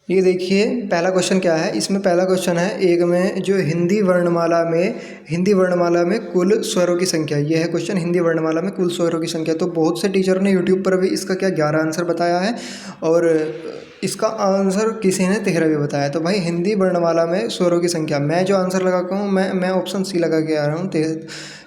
ये देखिए पहला क्वेश्चन क्या है। इसमें पहला क्वेश्चन है एक में जो हिंदी वर्णमाला में कुल स्वरों की संख्या। ये है क्वेश्चन, हिंदी वर्णमाला में कुल स्वरों की संख्या। तो बहुत से टीचर ने यूट्यूब पर भी इसका क्या 11 आंसर बताया है और इसका आंसर किसी ने 13 भी बताया। तो भाई हिंदी वर्णमाला में स्वरों की संख्या, मैं जो आंसर लगा के हूँ मैं ऑप्शन सी लगा के आ रहा हूँ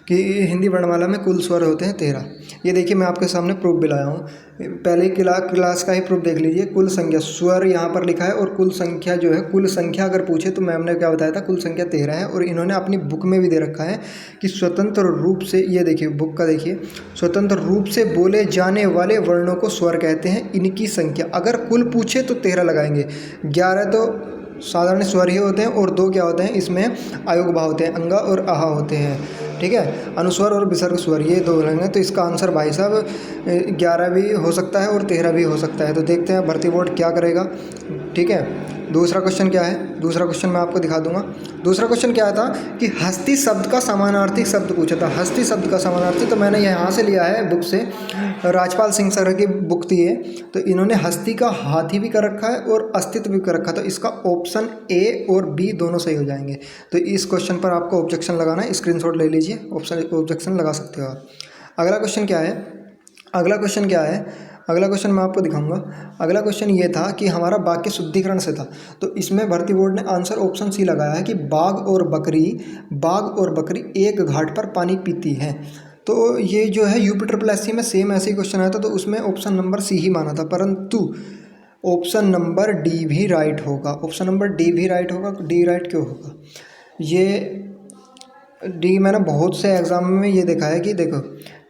कि हिंदी वर्णमाला में कुल स्वर होते हैं 13। ये देखिए मैं आपके सामने प्रूफ भी लाया हूँ। पहले क्लास का ही प्रूफ देख लीजिए। कुल संख्या स्वर यहाँ पर लिखा है और कुल संख्या जो है, कुल संख्या अगर पूछे तो मैम ने क्या बताया था, कुल संख्या 13 है। और इन्होंने अपनी बुक में भी दे रखा है कि स्वतंत्र रूप से, ये देखिए बुक का देखिए, स्वतंत्र रूप से बोले जाने वाले वर्णों को स्वर कहते हैं, इनकी संख्या। अगर कुल पूछे तो 13 लगाएंगे, 11 तो साधारण स्वर ही होते हैं और 2 क्या होते हैं इसमें अयोग भाव होते हैं, अंगा और आहा होते हैं। ठीक है, अनुस्वर और विसर्ग स्वर, ये 2 रहेंगे। तो इसका आंसर भाई साहब 11 भी हो सकता है और 13 भी हो सकता है। तो देखते हैं भर्ती बोर्ड क्या करेगा। ठीक है, दूसरा क्वेश्चन क्या है, दूसरा क्वेश्चन मैं आपको दिखा दूंगा। दूसरा क्वेश्चन क्या था कि हस्ती शब्द का समानार्थी शब्द पूछा था। हस्ती शब्द का समानार्थी तो मैंने यहाँ से लिया है बुक से, राजपाल सिंह सर की बुक थी ये। तो इन्होंने हस्ती का हाथी भी कर रखा है और अस्तित्व भी कर रखा है। तो इसका ऑप्शन ए और बी दोनों सही हो जाएंगे। तो इस क्वेश्चन पर आपको ऑब्जेक्शन लगाना है, स्क्रीनशॉट ले लीजिए, ऑब्जेक्शन लगा सकते हो आप। अगला क्वेश्चन क्या है, अगला क्वेश्चन क्या है, अगला क्वेश्चन मैं आपको दिखाऊंगा। अगला क्वेश्चन ये था कि हमारा वाक्य शुद्धिकरण से था। तो इसमें भर्ती बोर्ड ने आंसर ऑप्शन सी लगाया है कि बाघ और बकरी एक घाट पर पानी पीती हैं। तो ये जो है UPSSC में सेम ऐसे ही क्वेश्चन आया था, तो उसमें ऑप्शन नंबर सी ही माना था, परंतु ऑप्शन नंबर डी भी राइट होगा। ऑप्शन नंबर डी भी राइट होगा। डी राइट क्यों होगा, ये डी मैंने बहुत से एग्जाम में ये देखा है कि देखो,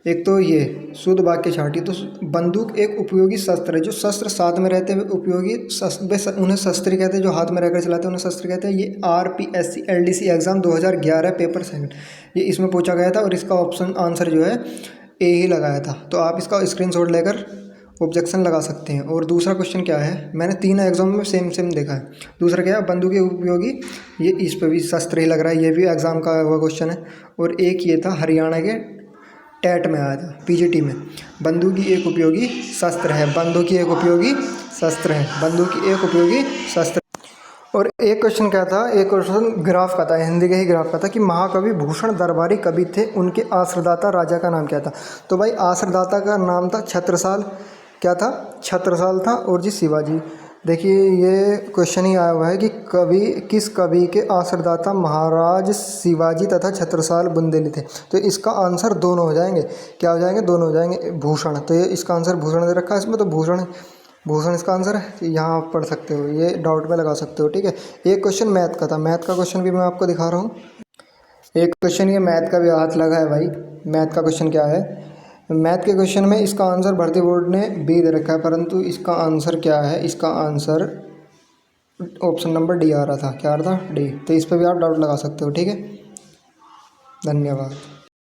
एक तो ये शुद्ध वाक्य छाटी। तो बंदूक एक उपयोगी शस्त्र है, जो शस्त्र साथ में रहते हुए उपयोगी उन्हें शस्त्र कहते हैं, जो हाथ में रहकर चलाते हैं उन्हें शस्त्र कहते हैं। ये RPSC LDC एग्ज़ाम 2011 पेपर 2 ये इसमें पूछा गया था और इसका ऑप्शन आंसर जो है ए ही लगाया था। तो आप इसका स्क्रीनशॉट लेकर ऑब्जेक्शन लगा सकते हैं। और दूसरा क्वेश्चन क्या है, मैंने 3 एग्जाम में सेम देखा है। दूसरा क्या है, बंदूक के उपयोगी, ये इस पर भी शस्त्र ही लग रहा है, ये भी एग्ज़ाम का हुआ क्वेश्चन है। और एक ये था हरियाणा के टेट में आया था, PGT में, बंदूक की एक उपयोगी शस्त्र है, बंदूक की एक उपयोगी शस्त्र है, बंदूक की एक उपयोगी शस्त्र। और एक क्वेश्चन क्या था, एक क्वेश्चन ग्राफ का था, हिंदी के ही ग्राफ का था कि महाकवि भूषण दरबारी कवि थे, उनके आश्रदाता राजा का नाम क्या था। तो भाई आश्रदाता का नाम था छत्रसाल, क्या था, छत्रसाल था। और जी शिवाजी, देखिए ये क्वेश्चन ही आया हुआ है कि किस कवि के आश्रदाता महाराज शिवाजी तथा छत्रसाल बुंदेली थे। तो इसका आंसर दोनों हो जाएंगे, क्या हो जाएंगे, दोनों हो जाएंगे, भूषण। तो ये इसका आंसर भूषण दे रखा है इसमें, तो भूषण इसका आंसर है। यहाँ आप पढ़ सकते हो, ये डाउट में लगा सकते हो। ठीक है, एक क्वेश्चन मैथ का था, मैथ का क्वेश्चन भी मैं आपको दिखा रहा हूँ। एक क्वेश्चन ये मैथ का भी हाथ लगा है भाई। मैथ का क्वेश्चन क्या है, मैथ के क्वेश्चन में इसका आंसर भर्ती बोर्ड ने बी दे रखा है, परंतु इसका आंसर क्या है, इसका आंसर ऑप्शन नंबर डी आ रहा था, क्या आ रहा था, डी। तो इस पर भी आप डाउट लगा सकते हो। ठीक है, धन्यवाद।